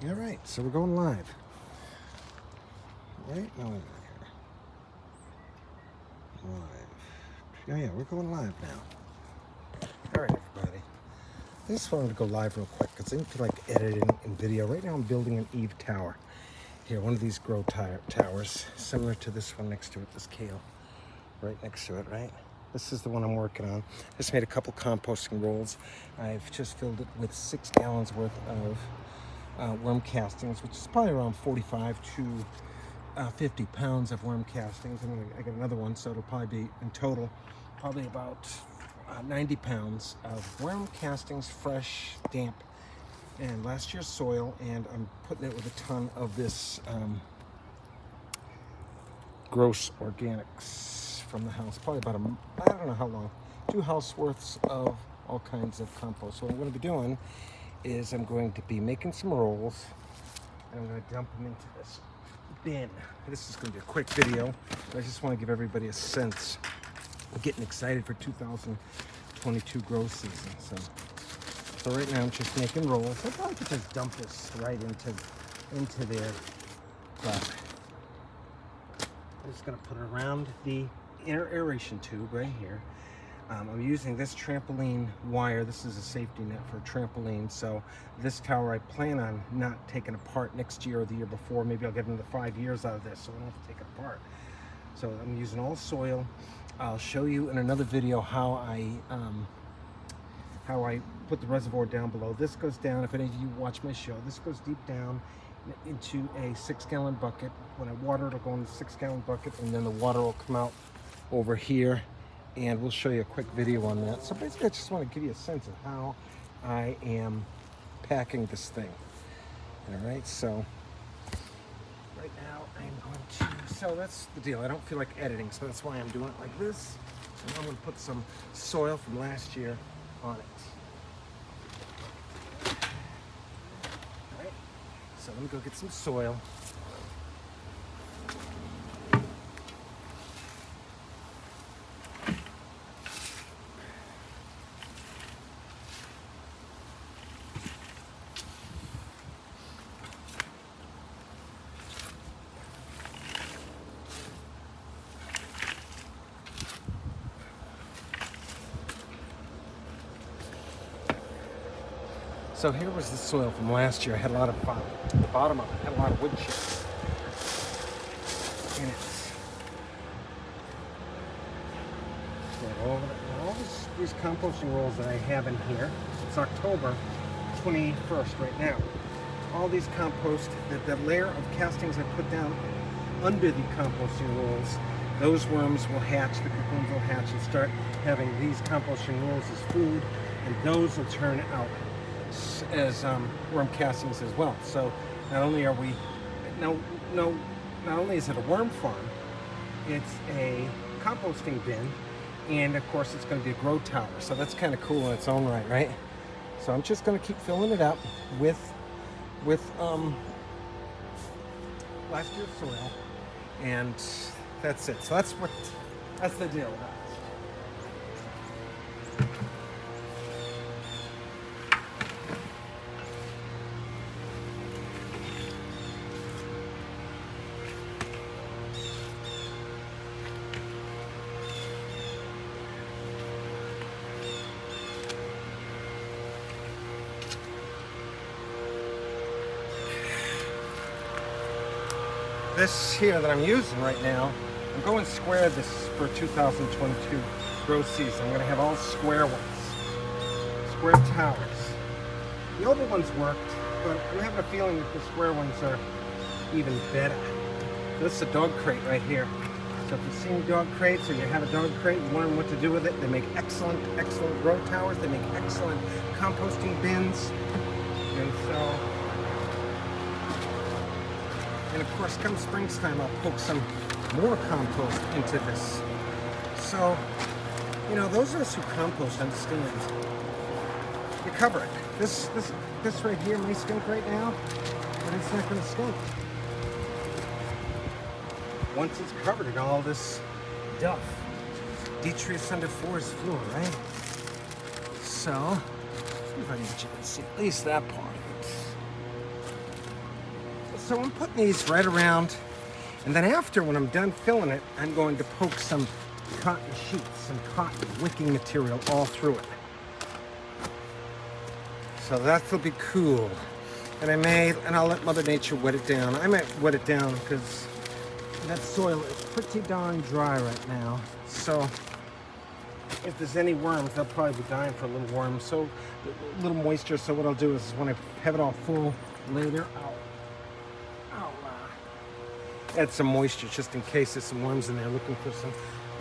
All right, so we're going live. Right? No, wait a minute here. Live. Yeah, we're going live now. All right, everybody. I just wanted to go live real quick because I didn't feel like editing in video. Right now I'm building an eave tower. Here, one of these grow towers, similar to this one next to it, this kale. Right next to it, right? This is the one I'm working on. I just made a couple composting rolls. I've just filled it with 6 gallons worth of worm castings, which is probably around 45 to 50 pounds of worm castings. I got another one, so it'll probably be in total probably about 90 pounds of worm castings, fresh, damp, and last year's soil. And I'm putting it with a ton of this gross organics from the house. Probably about I don't know how long, 2 house worths of all kinds of compost. So what I'm going to be doing is I'm going to be making some rolls, and I'm going to dump them into this bin. This is going to be a quick video, but I just want to give everybody a sense of getting excited for 2022 grow season. So right now I'm just making rolls. I probably could just dump this right into there, but I'm just going to put it around the inner aeration tube right here. I'm using this trampoline wire. This is a safety net for a trampoline. So this tower I plan on not taking apart next year or the year before. Maybe I'll get another 5 years out of this so I don't have to take it apart. So I'm using all soil. I'll show you in another video how I put the reservoir down below. This goes down, if any of you watch my show, this goes deep down into a 6-gallon bucket. When I water, it'll go in the 6-gallon bucket, and then the water will come out over here, and we'll show you a quick video on that. So basically I just want to give you a sense of how I am packing this thing. All right, so right now I'm going to, so that's the deal. I don't feel like editing, so that's why I'm doing it like this. And I'm going to put some soil from last year on it. All right, so let me go get some soil. So here was the soil from last year. I had a lot of, the bottom of it had a lot of wood chips in it. So all these composting rolls that I have in here, it's October 21st right now. All these compost, the layer of castings I put down under the composting rolls, those worms will hatch, the cocoons will hatch and start having these composting rolls as food, and those will turn out as worm castings as well. So not only are we, not only is it a worm farm, it's a composting bin, and of course it's going to be a grow tower. So that's kind of cool in its own right, right? So I'm just going to keep filling it up with last year's soil, and that's it. So that's the deal. This here that I'm using right now, I'm going square this for 2022 grow season. I'm going to have all square ones, square towers. The oval ones worked, but I'm having a feeling that the square ones are even better. This is a dog crate right here. So if you've seen dog crates or you have a dog crate, you learn what to do with it. They make excellent grow towers. They make excellent composting bins. And so, and of course, come springtime, I'll poke some more compost into this. So, you know, those of us who compost understand you cover it. This right here may stink right now, but it's not going to stink once it's covered in all this duff. Detritus under forest floor, right? So, see if I can get you to see at least that part of it. So I'm putting these right around, and then after, when I'm done filling it, I'm going to poke some cotton sheets, some cotton wicking material all through it. So that'll be cool. And I'll let Mother Nature wet it down. I might wet it down because that soil is pretty darn dry right now. So if there's any worms, they'll probably be dying for a little worm. So a little moisture. So what I'll do is when I have it all full later, I'll add some moisture just in case there's some worms in there looking for some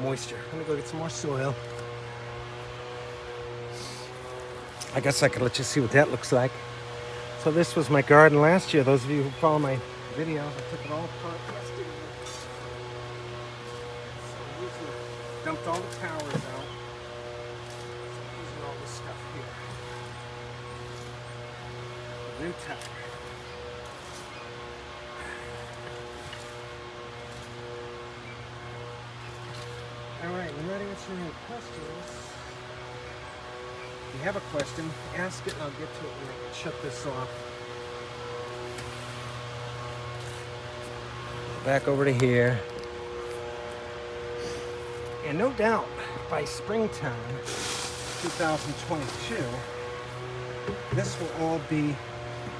moisture. I'm gonna go get some more soil. I guess I could let you see what that looks like. So this was my garden last year. Those of you who follow my videos, I took it all apart yesterday. So dumped all the towers out. So using all this stuff here. New tower. All right, I'm ready to answer any questions. If you have a question, ask it and I'll get to it when I shut this off. Back over to here. And no doubt, by springtime 2022, this will all be,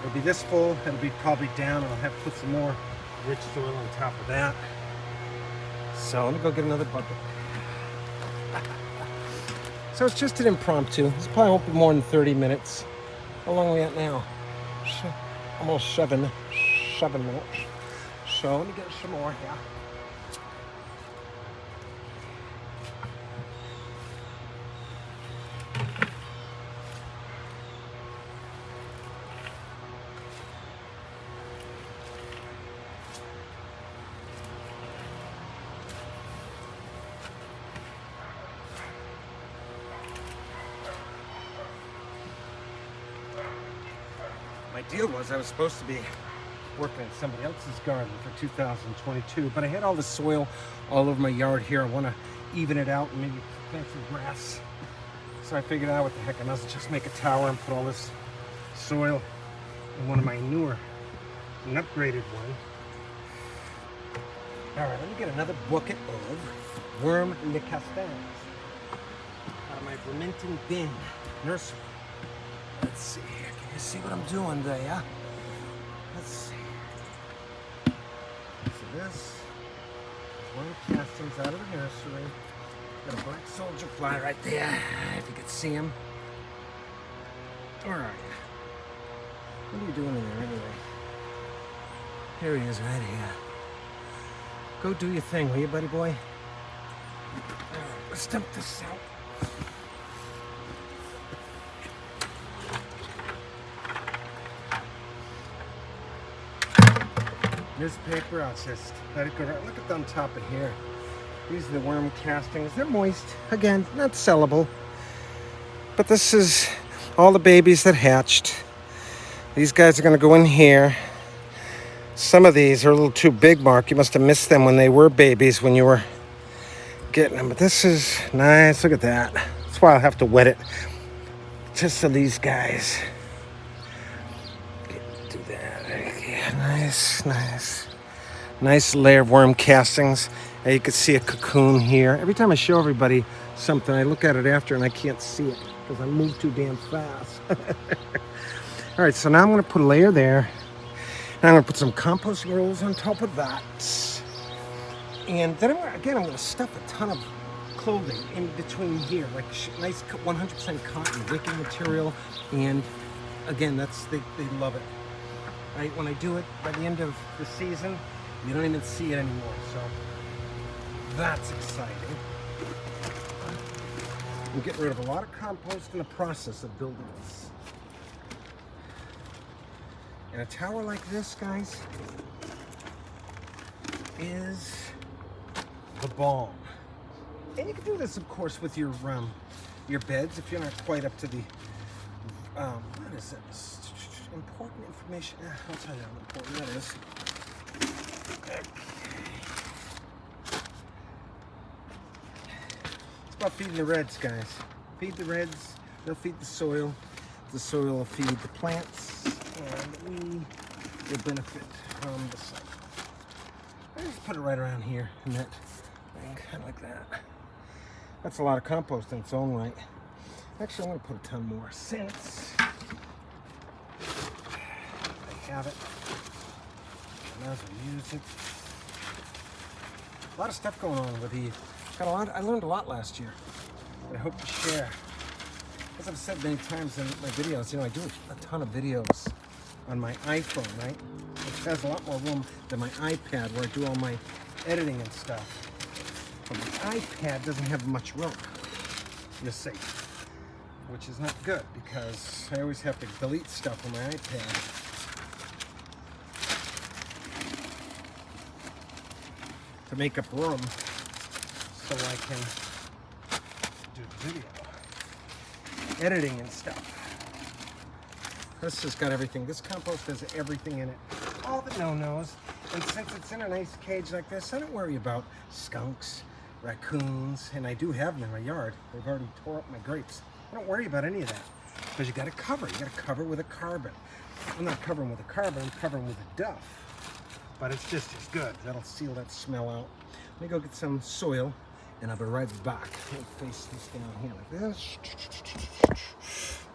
it'll be this full, it'll be probably down, and I'll have to put some more rich soil on top of that. So let me go get another bucket. So it's just an impromptu. This probably won't be more than 30 minutes. How long are we at now? Almost 7 minutes. So let me get some more here. My deal was I was supposed to be working in somebody else's garden for 2022, but I had all the soil all over my yard here. I want to even it out and maybe plant some grass. So I figured out what the heck, I must just make a tower and put all this soil in one of my newer, an upgraded one. All right, let me get another bucket of worm le castangs out of my Verminton bin nursery. Let's see here. Can you see what I'm doing there? Let's see. So this is one of the castings out of the nursery. Got a black soldier fly right there, if you could see him. All right. What are you doing in there anyway? Here he is right here. Go do your thing, will you, buddy boy? All right, let's dump this out. Newspaper, I'll just let it go right. Look at the on top of here. These are the worm castings. They're moist. Again, not sellable. But this is all the babies that hatched. These guys are going to go in here. Some of these are a little too big, Mark. You must have missed them when they were babies when you were getting them. But this is nice. Look at that. That's why I'll have to wet it. Just so these guys do that. Yeah, nice layer of worm castings. And you can see a cocoon here. Every time I show everybody something, I look at it after and I can't see it because I move too damn fast. All right, so now I'm going to put a layer there. And I'm going to put some compost rolls on top of that. And then I'm going to stuff a ton of clothing in between here, like nice 100% cotton wicking material. And again, they love it. Right? When I do it by the end of the season, you don't even see it anymore. So that's exciting. I'm getting rid of a lot of compost in the process of building this. And a tower like this, guys, is the bomb. And you can do this, of course, with your beds if you're not quite up to the what is it? Important information. I'll tell you how important that is. Okay. It's about feeding the reds, guys. Feed the reds. They'll feed the soil. The soil will feed the plants, and we will benefit from the site. I just put it right around here in that thing, kind of like that. That's a lot of compost in its own right. Actually, I'm going to put a ton more since I have it. I might as well use it. A lot of stuff going on with the. Got a lot. I learned a lot last year. I hope to share. As I've said many times in my videos, you know, I do a ton of videos on my iPhone, right? Which has a lot more room than my iPad, where I do all my editing and stuff. But my iPad doesn't have much room, you see, which is not good because I always have to delete stuff on my iPad. To make up room so I can do the video. Editing and stuff. This has got everything. This compost has everything in it. All the no-nos. And since it's in a nice cage like this, I don't worry about skunks, raccoons, and I do have them in my yard. They've already tore up my grapes. I don't worry about any of that because you got to cover. You got to cover with a carbon. I'm not covering with a carbon. I'm covering with a Duff. But it's just as good. That'll seal that smell out. Let me go get some soil, and I'll be right back. Let me face this down here like this.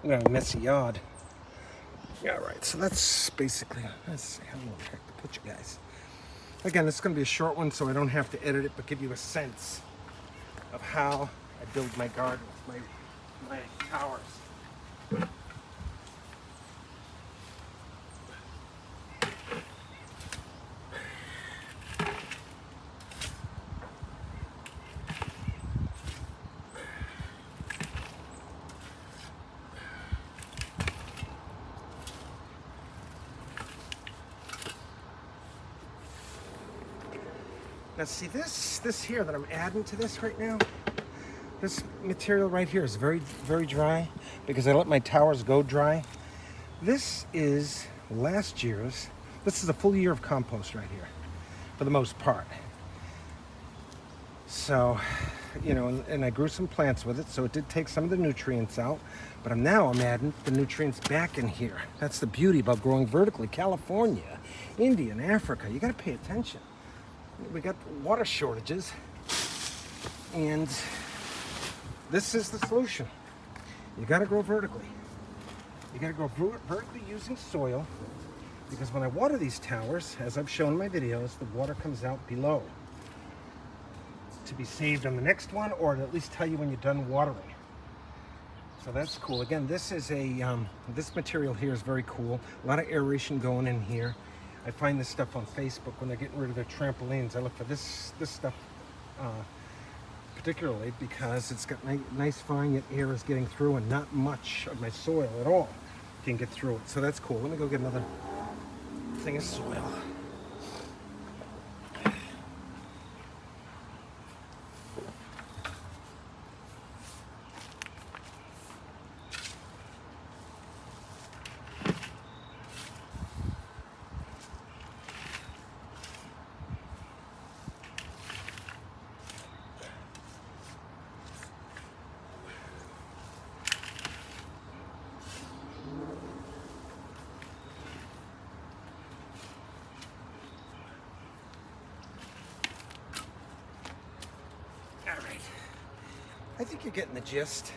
We got a messy yard. Yeah, right. So that's basically. Let's see how long I have to put you guys. Again, it's going to be a short one, so I don't have to edit it, but give you a sense of how I build my garden with my towers. Now see this here that I'm adding to this right now, this material right here is very, very dry because I let my towers go dry. This is last year's, this is a full year of compost right here, for the most part. So, you know, and I grew some plants with it, so it did take some of the nutrients out, but now I'm adding the nutrients back in here. That's the beauty about growing vertically. California, India, and Africa, you gotta pay attention. We got water shortages, and this is the solution. You got to grow vertically. You got to grow vertically using soil, because when I water these towers, as I've shown in my videos, the water comes out below to be saved on the next one, or to at least tell you when you're done watering. So that's cool. Again, this is this material here is very cool. A lot of aeration going in here. I find this stuff on Facebook when they're getting rid of their trampolines. I look for this stuff particularly because it's got nice fine, yet air is getting through and not much of my soil at all can get through it. So that's cool. Let me go get another thing of soil. I think you're getting the gist.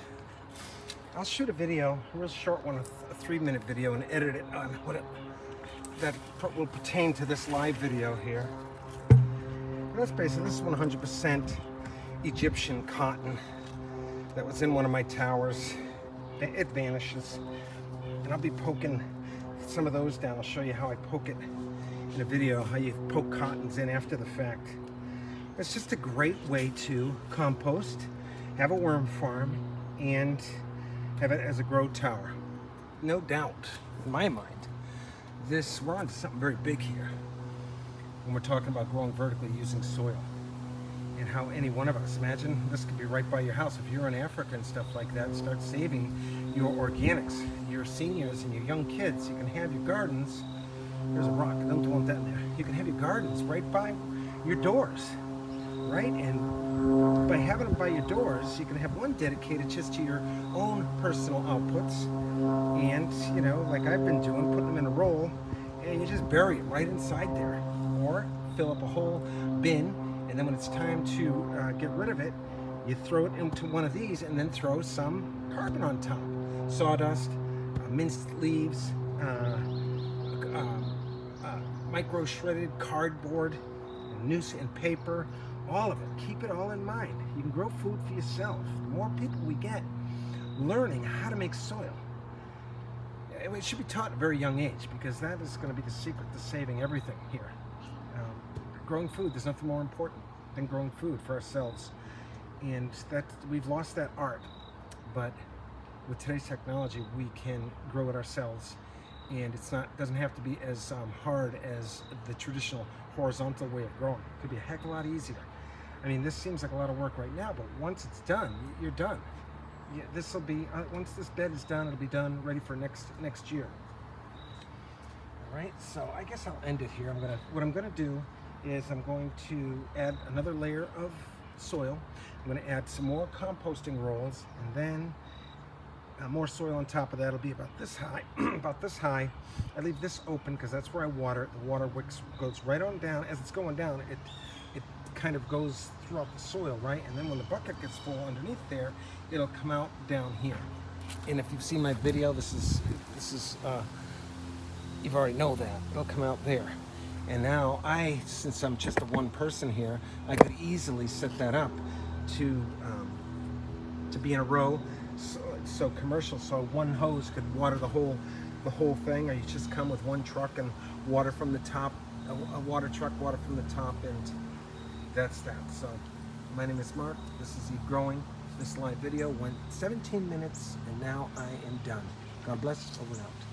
I'll shoot a video, a real short one, a 3-minute video, and edit it on that will pertain to this live video here. And that's basically, this is 100% Egyptian cotton that was in one of my towers. It vanishes. And I'll be poking some of those down. I'll show you how I poke it in a video, how you poke cottons in after the fact. It's just a great way to compost, have a worm farm, and have it as a grow tower. No doubt, in my mind, we're onto something very big here when we're talking about growing vertically using soil. And how any one of us, imagine this could be right by your house. If you're in Africa and stuff like that, start saving your organics, your seniors and your young kids. You can have your gardens. There's a rock, I don't want that in there. You can have your gardens right by your doors, right? And by having them by your doors, you can have one dedicated just to your own personal outputs. And, you know, like I've been doing, putting them in a roll, and you just bury it right inside there, or fill up a whole bin, and then when it's time to get rid of it, you throw it into one of these and then throw some carbon on top. Sawdust, minced leaves, micro shredded cardboard, and paper, all of it. Keep it all in mind. You can grow food for yourself. The more people we get learning how to make soil, it should be taught at a very young age, because that is going to be the secret to saving everything here. Growing food, there's nothing more important than growing food for ourselves, and that we've lost that art. But with today's technology, we can grow it ourselves, and doesn't have to be as hard as the traditional horizontal way of growing. It could be a heck of a lot easier. I mean, this seems like a lot of work right now, but once it's done, you're done. Yeah, this will be once this bed is done, it'll be done, ready for next year. All right, so I guess I'll end it here. What I'm gonna do is I'm going to add another layer of soil. I'm going to add some more composting rolls, and then more soil on top of that. It'll be about this high. About this high. I leave this open because that's where I water it. The water goes right on down. As it's going down, it kind of goes throughout the soil, right? And then when the bucket gets full underneath there, it'll come out down here. And if you've seen my video, this is you've already know that. It'll come out there. And now since I'm just a one person here, I could easily set that up to be in a row, so commercial. So one hose could water the whole thing, or you just come with one truck and water from the top, a water truck water from the top, and that's that. So my name is Mark. This is eGrowing. This live video went 17 minutes, and now I am done. God bless. Over and out.